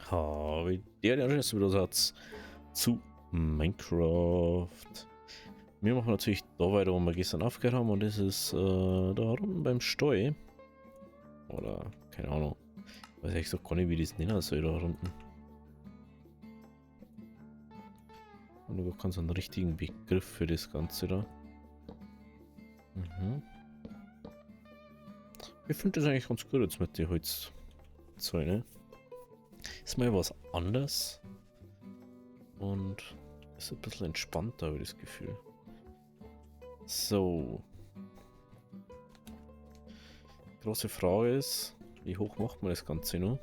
Habe der erste Videosatz zu Minecraft. Wir machen natürlich da weiter, wo wir gestern aufgehört haben, und das ist da unten beim Steu. Oder, keine Ahnung. Weiß ich so gar nicht, wie das nennen soll da unten. Und du kannst einen richtigen Begriff für das Ganze da. Ich finde das eigentlich ganz gut jetzt mit den Holzzäune. Ist mal was anderes. Und ist ein bisschen entspannter, habe ich das Gefühl. So. Große Frage ist, wie hoch macht man das Ganze noch?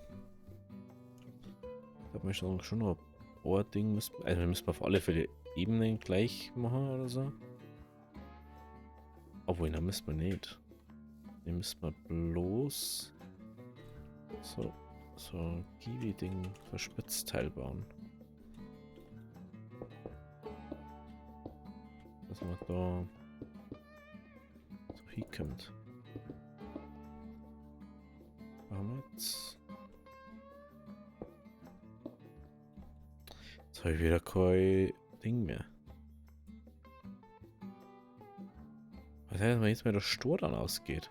Ich glaube, wir schon noch ein paar Dinge müssen. Also, wir müssen auf alle Fälle Ebenen gleich machen oder so. Obwohl, da müssen wir nicht. Den müssen wir bloß so ein Gibi-Ding Verspitzteil bauen. Dass man da so hinkommt. Machen wir jetzt. Jetzt habe ich wieder kein Ding mehr. Was heißt, wenn jetzt mal der Stor dann ausgeht?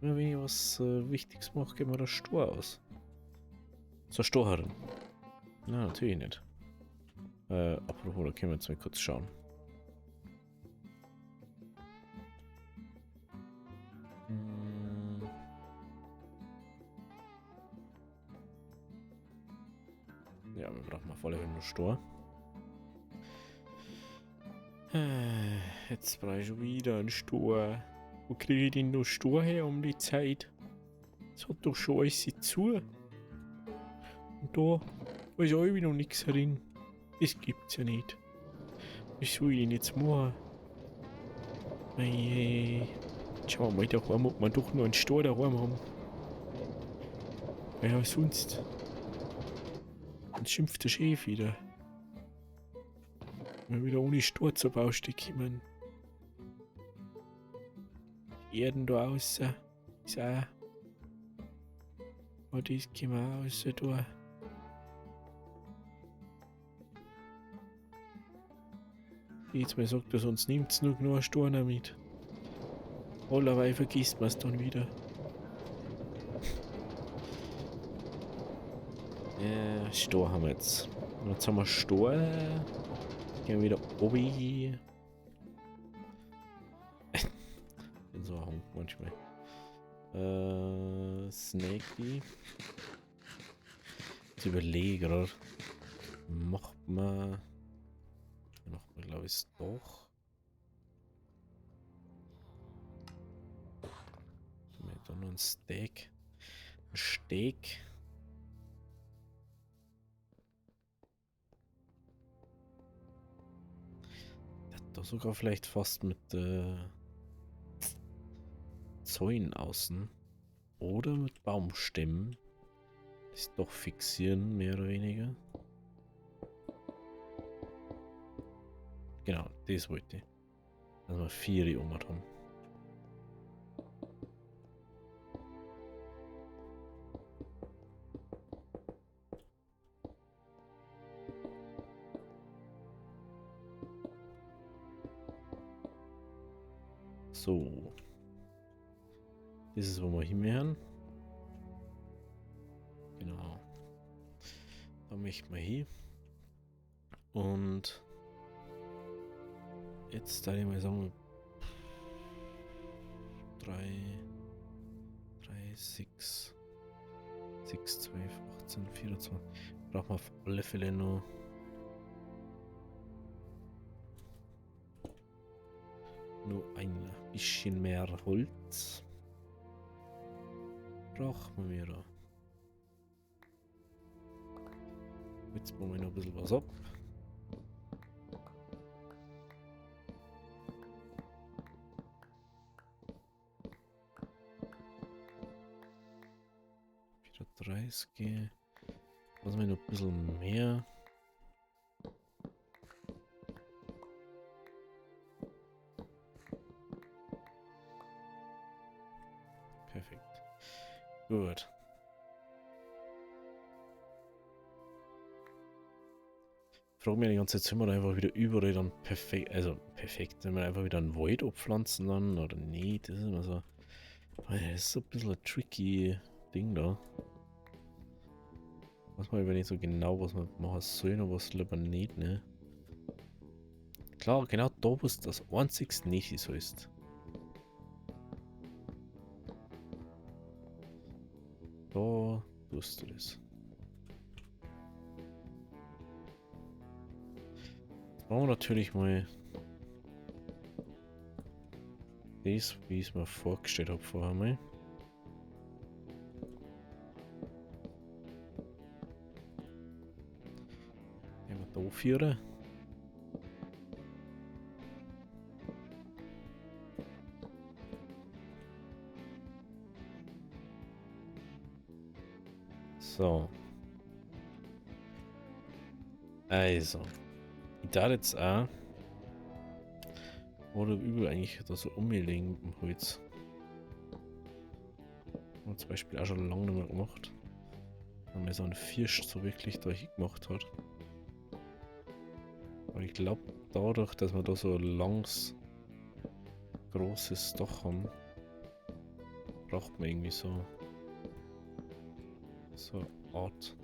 Immer wenn ich was Wichtiges mache, geht mir der Stor aus. So, Storherren. Na, natürlich nicht. Apropos, da können wir jetzt mal kurz schauen. Ja, wir brauchen auf alle Fälle nur Stor. Jetzt brauche ich schon wieder einen Stor. Wo kriege ich denn noch Stor her um die Zeit? Es hat doch schon alles zu. Und da ist auch noch nichts drin. Das gibt's ja nicht. Was soll ich denn jetzt machen? Schauen wir mal daheim, ob wir doch noch einen Stor daheim haben. Ja, sonst. Dann schimpft der Chef wieder. Wenn wir wieder ohne Stor zur Baustelle kommen. Die Erden da außen. Ist auch. Oh, das können wir auch raus da. Jetzt mal sagt er, sonst nimmt es nur einen Stor mit. Allerweil vergisst man es dann wieder. Ja, Stor haben wir jetzt. Jetzt haben wir Stor. Gehen wir wieder obi. Bin so ein Honk manchmal. Snakey. Jetzt überlege gerade. Macht man glaube ich es doch. Da noch ein Steak. Ein Steak. Da sogar vielleicht fast mit Zäunen außen. Oder mit Baumstämmen. Das doch fixieren, mehr oder weniger. Genau, das wollte ich. Dass wir 4 um haben. So. Das ist, wo wir hinmachen. Genau. Da möchten wir hin. Und jetzt da ich mal sagen, 3, 6, 12, 18, 24. Brauchen wir auf alle Fälle noch ein bisschen mehr Holz. Brauchen wir da. Jetzt bauen wir noch ein bisschen was ab. Wieder 30. Lassen wir noch ein bisschen mehr. Perfekt. Gut. frage mich die ganze Zeit, sind wir da einfach wieder überall dann perfekt, also perfekt, wenn wir einfach wieder einen Wald abpflanzen dann oder nicht, das ist immer so, das ist so ein bisschen ein tricky Ding da. Weiß man aber nicht so genau, was man machen soll und was lieber nicht, ne? Klar, genau da, wo es das einzigste nicht ist, heißt. Da tust du das. Jetzt machen wir natürlich mal das, wie ich es mir vorgestellt habe vorher mal. Nehmen wir da 4. So. Also. Ich darf jetzt auch. Oder übel eigentlich da so umlegen mit dem Holz. Haben wir zum Beispiel auch schon lange nicht mehr gemacht. Wenn man so einen First so wirklich da gemacht hat. Aber ich glaube, dadurch, dass wir da so ein langes, großes Dach haben, braucht man irgendwie so eine Art.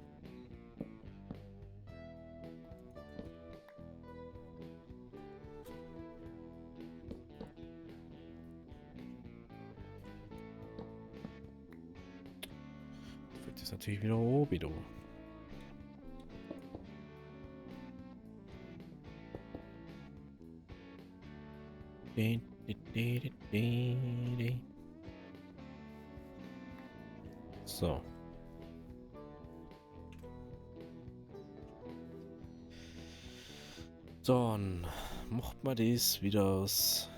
Das ist natürlich wieder oben da. So. Dann macht man das wieder aus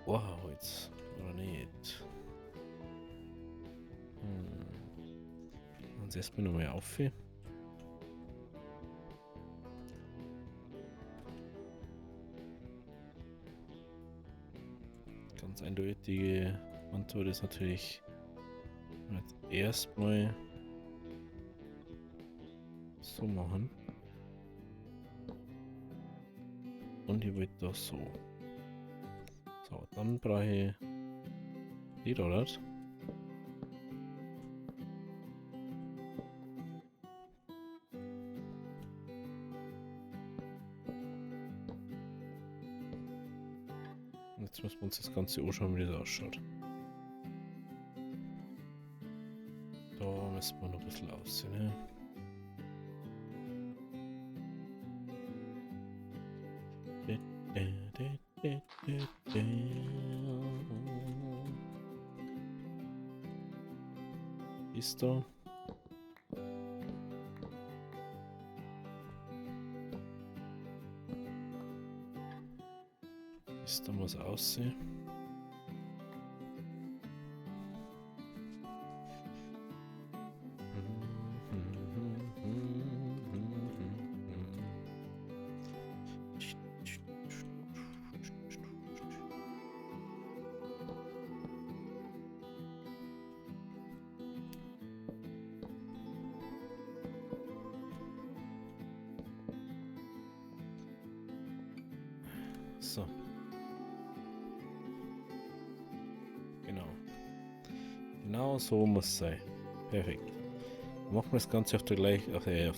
Ohrholz, oder nicht? Dann setzt man nochmal auf. Ganz eindeutige Antwort ist natürlich jetzt erstmal so machen. Und ich will das so. So, dann brauche ich die dort. Jetzt müssen wir uns das Ganze anschauen, wie das ausschaut. Da müssen wir noch ein bisschen aussehen, ne? Ist da? Ist da was aussehen? So. Genau. Genau so muss es sein. Perfekt. Dann machen wir das Ganze auf der gleichen, auf der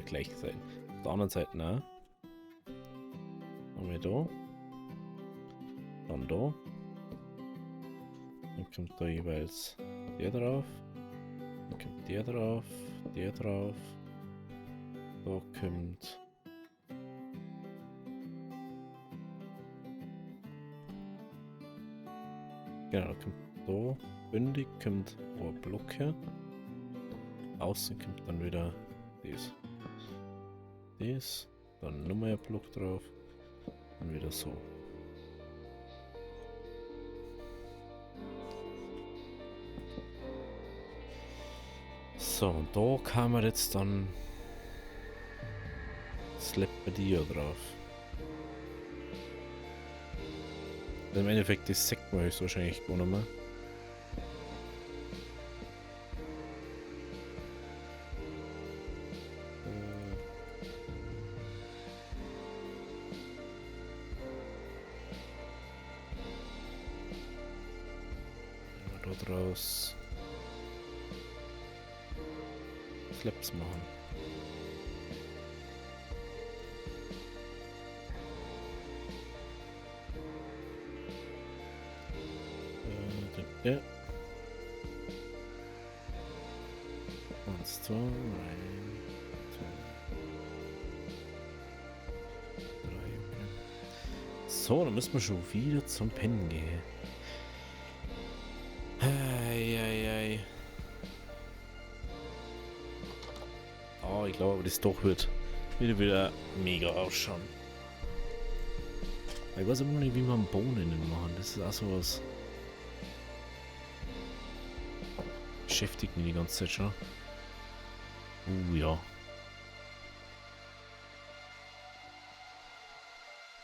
gleichen Seite. Auf der anderen Seite auch. Haben wir da. Dann da. Dann kommt da jeweils der drauf. Dann kommt der drauf. Der drauf. Da kommt. Genau, da kommt da bündig, kommt ein Block her. Außen kommt dann wieder das. Das, dann nochmal ein Block drauf. Und wieder so. So, und da kann man jetzt dann das Leopardie drauf. Also im Endeffekt, das sagt man höchstwahrscheinlich gar nicht mehr. draus Slaps machen. Ja. 1, 2, 3, 3. So, dann müssen wir schon wieder zum Pennen gehen. Eieiei. Oh, ich glaube aber, das doch wird wieder mega ausschauen. Ich weiß immer noch nicht, wie man Bohnen machen. Das ist auch sowas. Beschäftigt mich die ganze Zeit schon. Ja.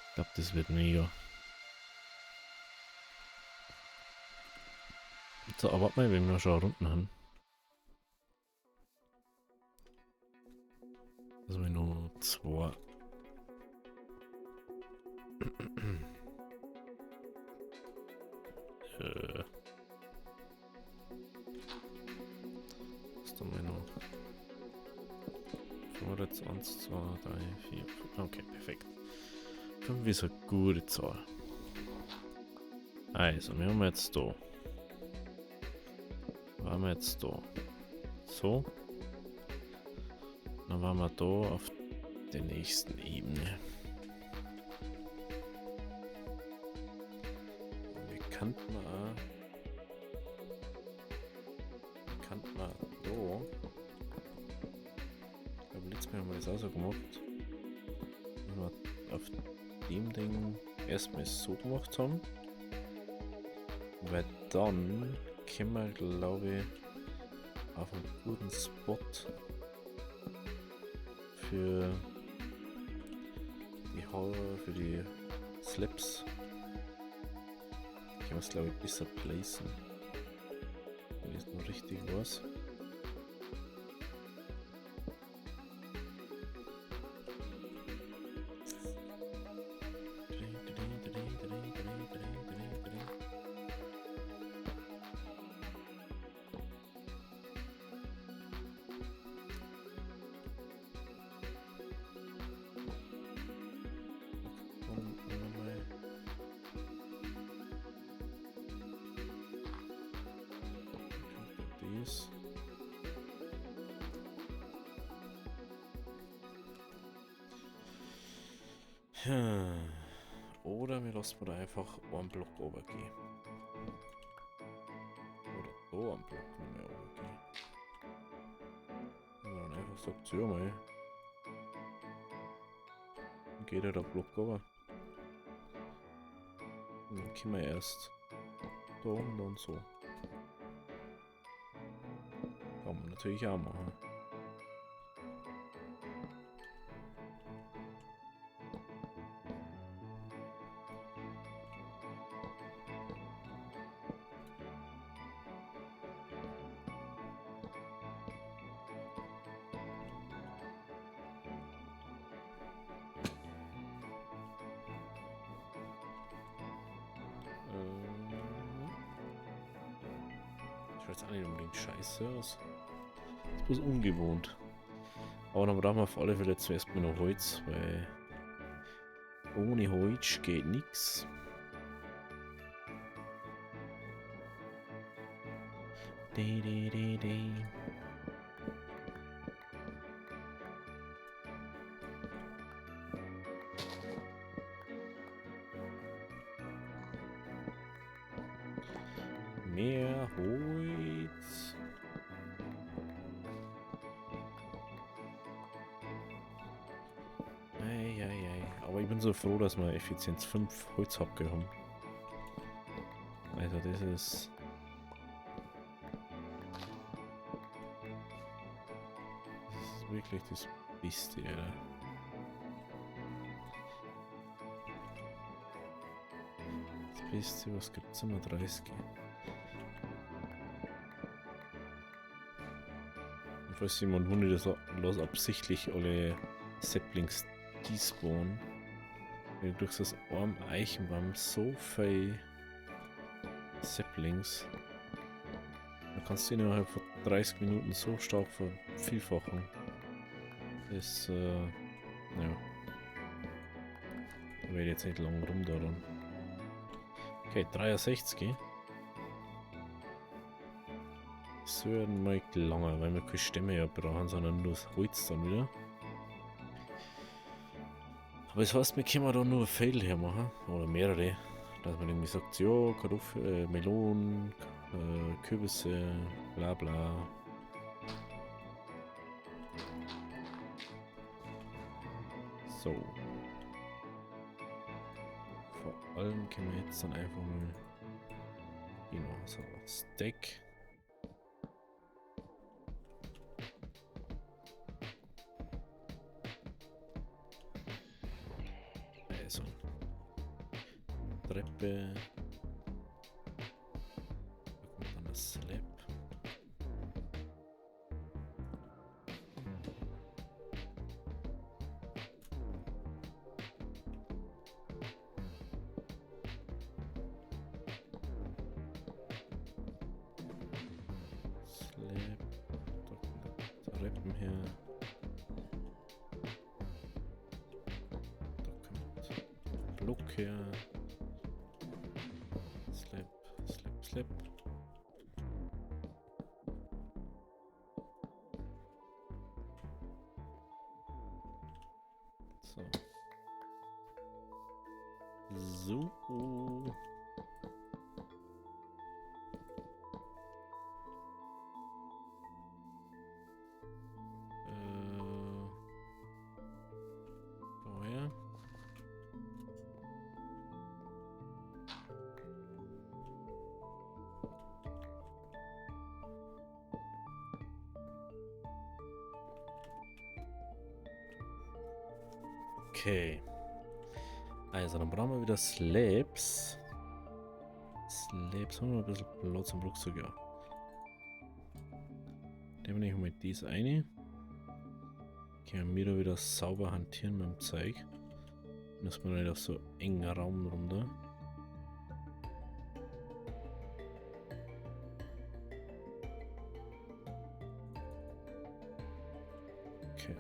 Ich glaube, das wird mega. So, aber warte mal, wenn wir schon Runden haben. Also wir nur 2. Was tun wir noch? Vorwärts 1, 2, 3, 4. Okay, perfekt. 5 ist eine gute Zahl. Also, wir haben jetzt da. Waren wir jetzt da. So. Dann waren wir da auf der nächsten Ebene. Und wir kannten da. Ich glaube, letztes Mal haben wir das auch so gemacht. Wenn wir auf dem Ding erstmal so gemacht haben. Weil dann können wir, glaube ich, auf einen guten Spot für die Haare, für die Slaps können wir es, glaube ich, besser placen. Wenn ich es noch richtig weiß. Oder wir lassen da einfach einen Block runtergehen. Oder da einen Block nicht mehr runtergehen. Wenn man dann einfach sagt, so, ja mal. Dann geht der Block runter. Und dann können wir erst da und dann so. Kann man natürlich auch machen. Schaut jetzt auch nicht unbedingt scheiße aus. Das ist bloß ungewohnt. Aber dann brauchen wir auf alle Fälle zuerst mal noch Holz, weil ohne Holz geht nichts. Mehr Holz. Aber ich bin so froh, dass wir Effizienz 5 Holzhacken haben. Also das ist wirklich das Beste, Alter. Das Beste, was gibt's immer 30. Und falls jemand wundert, das los absichtlich alle Saplings despawnen. Weil durch das arme Eichenbaum so viel Saplings kannst du innerhalb von 30 Minuten so stark vervielfachen. Das, ja. Da werde ich jetzt nicht lang rumdauern. Okay, 63. Das wird mal langer, weil wir keine Stämme ja brauchen, sondern nur das Holz dann wieder. Aber das heißt, wir können da nur ein Feld hermachen, oder mehrere. Dass man irgendwie sagt, ja, Kartoffeln, Melonen, Kürbisse, bla bla. So. Vor allem können wir jetzt dann einfach mal genau so ein Stack. Also Treppe. Da kommt dann das Slab. Treppen her. Da kommt Block her. Slab, Slab, Slab. So. So. Vorher. Okay. Also, dann brauchen wir wieder Slabs. Slabs haben wir ein bisschen Platz zum Rucksack, ja. Nehmen wir mal dies eine. Können wir da wieder sauber hantieren mit dem Zeug. Muss man nicht auf so engen Raum runter. Okay.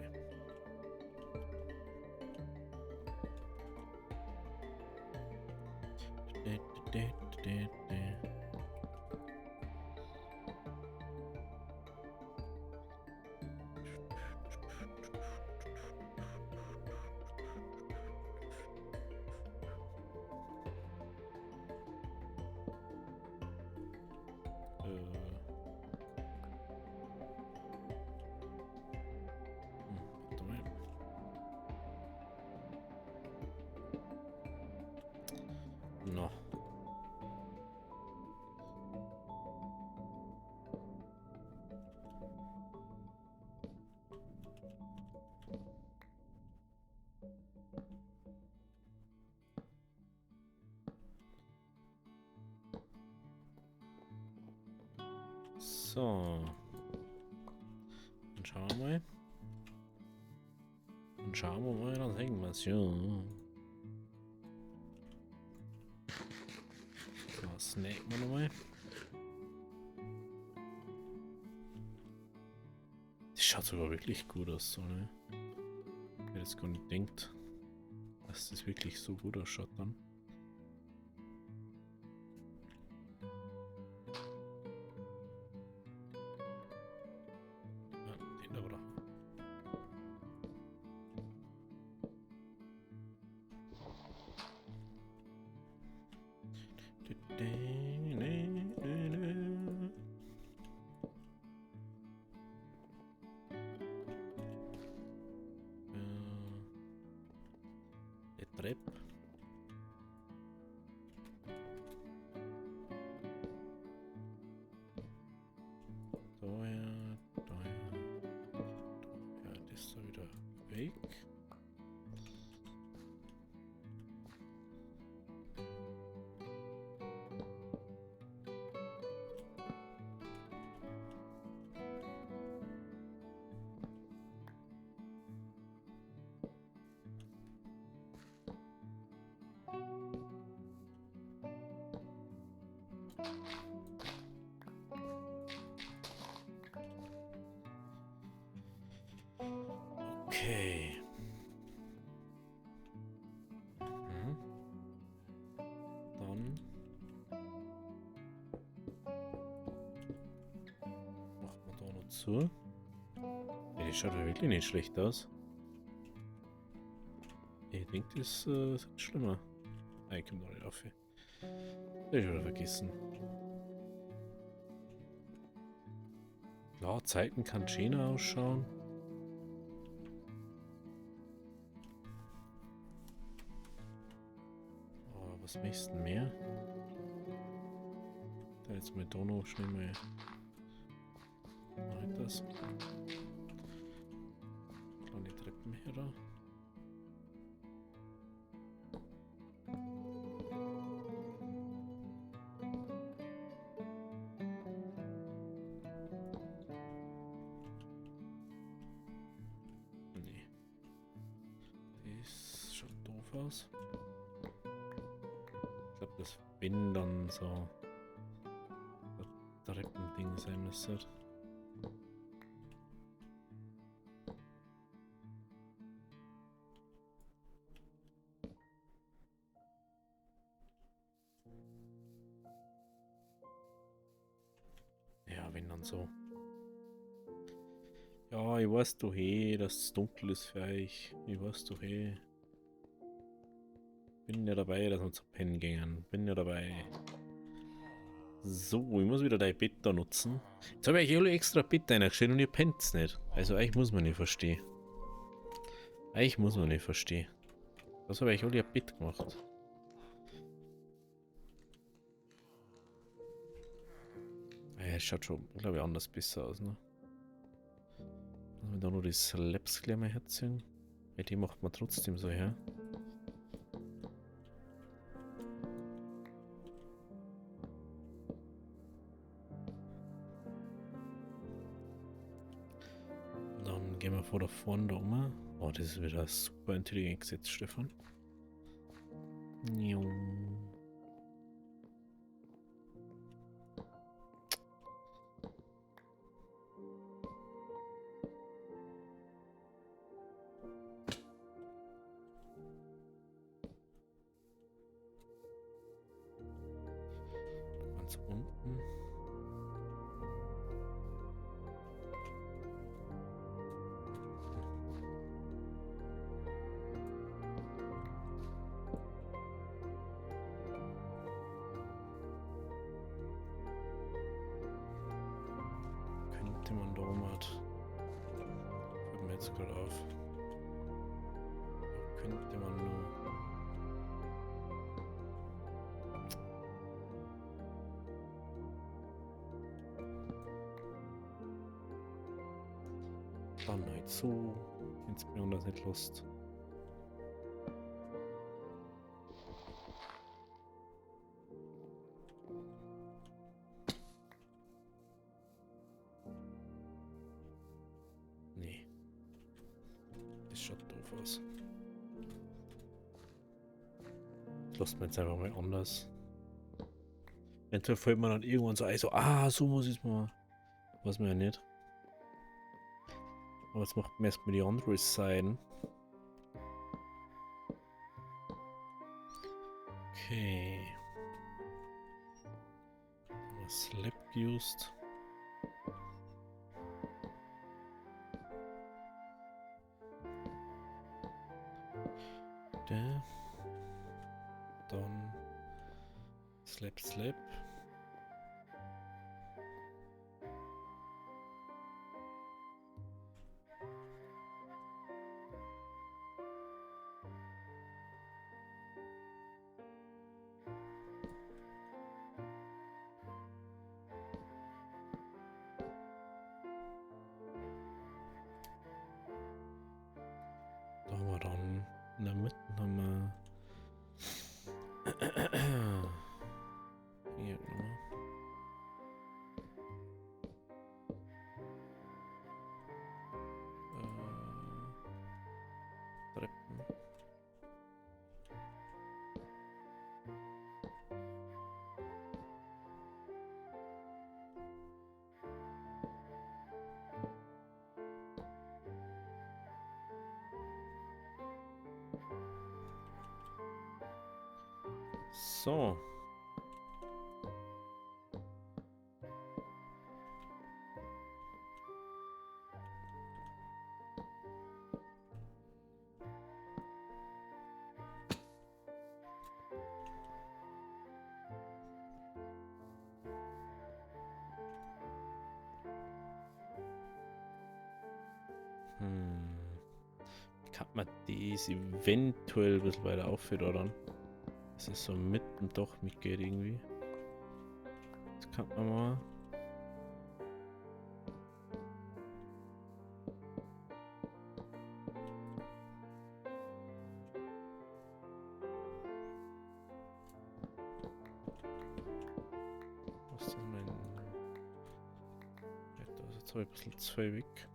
Warte mal. No. So. Dann schauen wir mal. Dann schauen wir mal, dann hängen wir es. Ja. So, snacken wir nochmal. Das schaut sogar wirklich gut aus, so, ne? Ich hätte jetzt gar nicht gedacht, dass das wirklich so gut ausschaut dann. Ja, den da brauchen wir. Der Trepp. Daher, das ist da wieder weg. Okay. Mhm. Dann machen wir da noch zu. Ja, das schaut ja wirklich nicht schlecht aus. Ich denke, das ist schlimmer. Nein, ich komme noch nicht auf. Das hab ich wieder vergessen. Ja, Zeiten kann schöner ausschauen. Aber was möchtest du denn mehr? Da jetzt mit Dono schnell mal. Mach ich das. Kleine Treppen hier da. Nee. Das schaut doof aus. Ich glaube, das wenn dann so das Treppending sein müsste. Ja, wenn dann so. Ja, ich weiß doch eh, dass es dunkel ist für euch. Ich weiß doch eh. Bin ja dabei, dass wir zu pennen gehen. Bin ja dabei. So, ich muss wieder dein Bett da nutzen. Jetzt habe ich euch alle extra Bett eingestellt und ihr pennt's nicht. Also euch muss man nicht verstehen. Euch muss man nicht verstehen. Das habe ich alle ein Bett gemacht. Ja, es schaut schon, glaube ich, anders besser aus, ne? Lassen wir da nur die Slaps gleich mal herziehen. Weil die macht man trotzdem so her. Dann gehen wir vor da vorne da um. Oh, das ist wieder super intelligent gesetzt, Stefan. Ganz unten. Könnte man da mal. Fällt mir jetzt gerade auf. Da könnte man nur. Dann nicht so. Wenn's mir anders nicht lust. Nee. Das schaut doof aus. Lasst mir jetzt einfach mal anders. Eventuell fällt mir dann irgendwann so ein, so, so muss ich es mal. Weiß man ja nicht. Aber jetzt macht man erstmal die andere Seite. Okay. Slap used. Der. Dann Slap. Da haben wir dann in der Mitte haben wir hier nochmal. Treppen. So. Kann man das eventuell ein bisschen weiter auffedern? Dass es so mitten doch mitgeht irgendwie. Das kann man mal. Was ist denn mein... Ja, da ist jetzt ein bisschen zwei weg.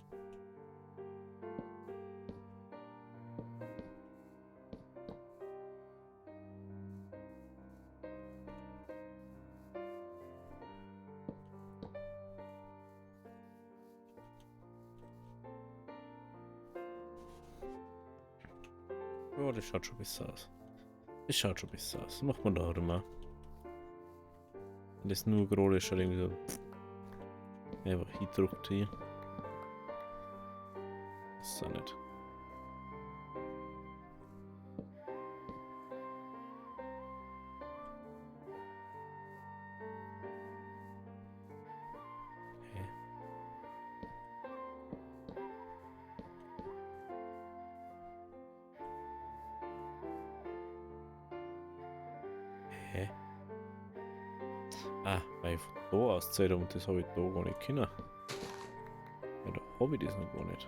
Ja, das schaut schon besser aus. Das schaut schon besser aus. Das macht man da auch immer. Wenn das nur gerade ist, schaut irgendwie so... Einfach hingedruckt hier. Das ist auch nicht. Hä? Hä? Ah, weil ich von da aus Zeit und das habe ich da gar nicht können. Ja, da habe ich das noch gar nicht.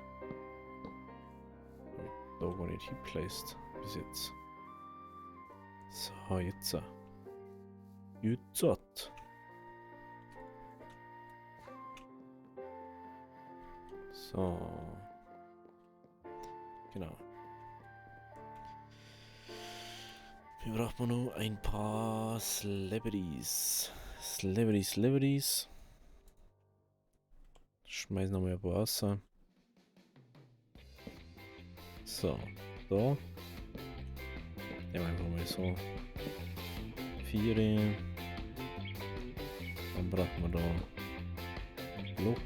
Habe ich da gar nicht hingeplaced bis jetzt. So, jetzt. Jetzt. So. Genau. Hier braucht man nur ein paar Celebrities. Celebrities. Schmeißen nochmal ein paar raus. So, da. Nehmen wir einfach mal so 4. Dann brauchen wir da Block.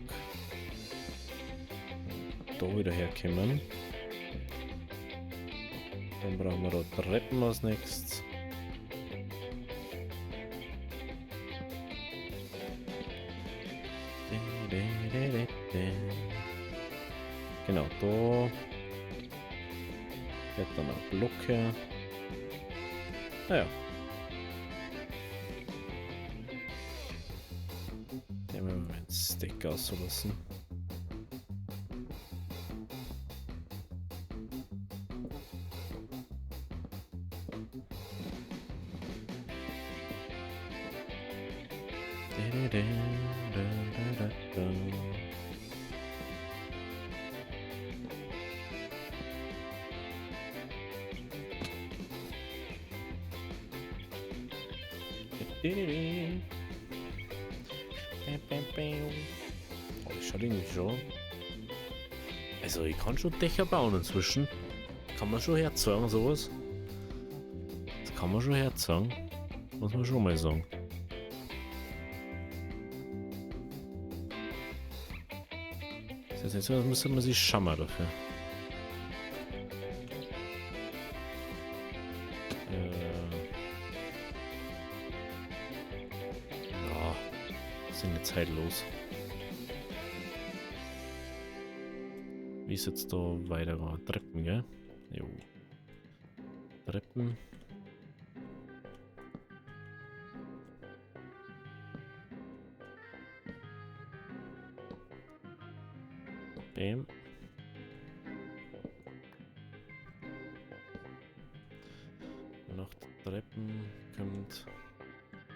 Da wieder herkommen. Dann brauchen wir da Treppen als nächstes. Genau, da wird dann ein Block her. Naja. Den werden wir einen Stack auslassen. Oh, das schaut irgendwie schon. Also ich kann schon Dächer bauen inzwischen. Kann man schon herzeigen, sowas. Das kann man schon herzeigen. Muss man schon mal sagen. Das ist jetzt so, als müsste man sich schammer dafür. Ja, sind jetzt halt los. Wie ist jetzt da weitergegangen? Treppen, gell? Jo. Treppen. Bam. Nach Treppen kommt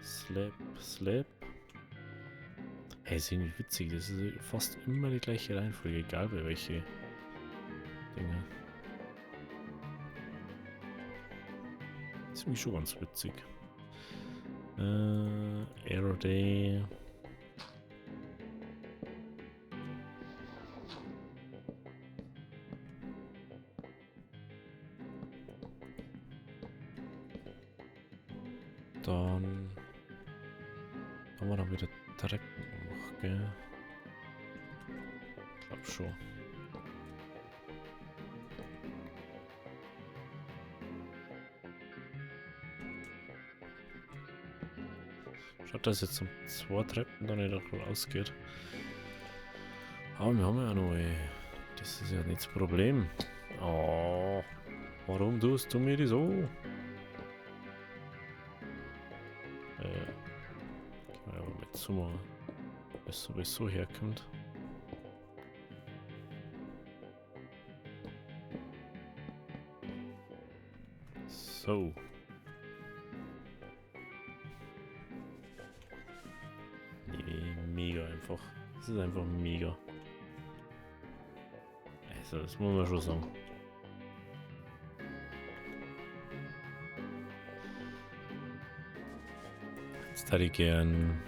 Slab. Hey, ist irgendwie witzig. Das ist fast immer die gleiche Reihenfolge, egal bei welche Dinge. Das ist irgendwie schon ganz witzig. Aero Day. Dann haben wir dann wieder Treppen noch, gell? Ich glaube schon. Schaut, dass jetzt um 2 Treppen dann nicht rausgeht. Aber wir haben ja noch, ey. Das ist ja nicht das Problem. Oh, warum tust du mir das so? Kann aber mit Summer, das sowieso herkommt. So. Nee, mega einfach. Das ist einfach mega. Also, das muss man schon sagen. Jetzt hätte ich gern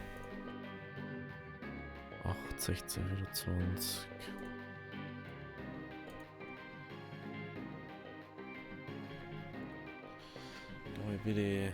8, 16, 24. Da bitte.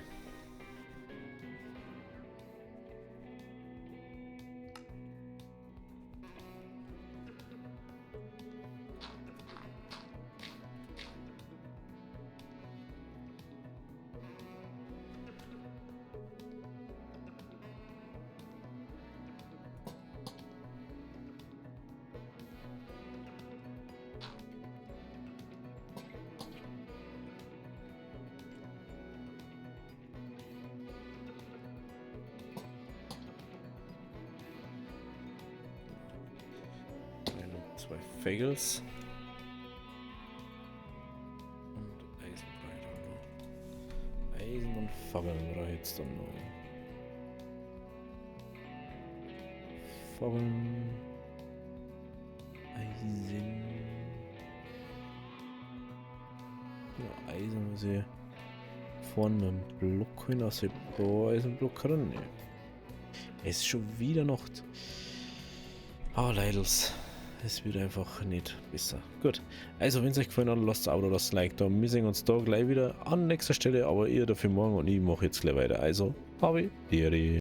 Zwei Fagels. Und Eisenbreiter. Eisen und Fackeln brauche ich jetzt dann noch. Fackeln. Eisen. Ja, Eisen muss ich vorne mit dem Block hin, also ich brauche Eisenblock ran. Nee. Es ist schon wieder Nacht. Ah, Leidels. Es wird einfach nicht besser. Gut, also wenn es euch gefallen hat, lasst ein Abo, lasst ein Like da. Wir sehen uns da gleich wieder an nächster Stelle, aber ihr dafür morgen und ich mache jetzt gleich weiter. Also, habe Deri.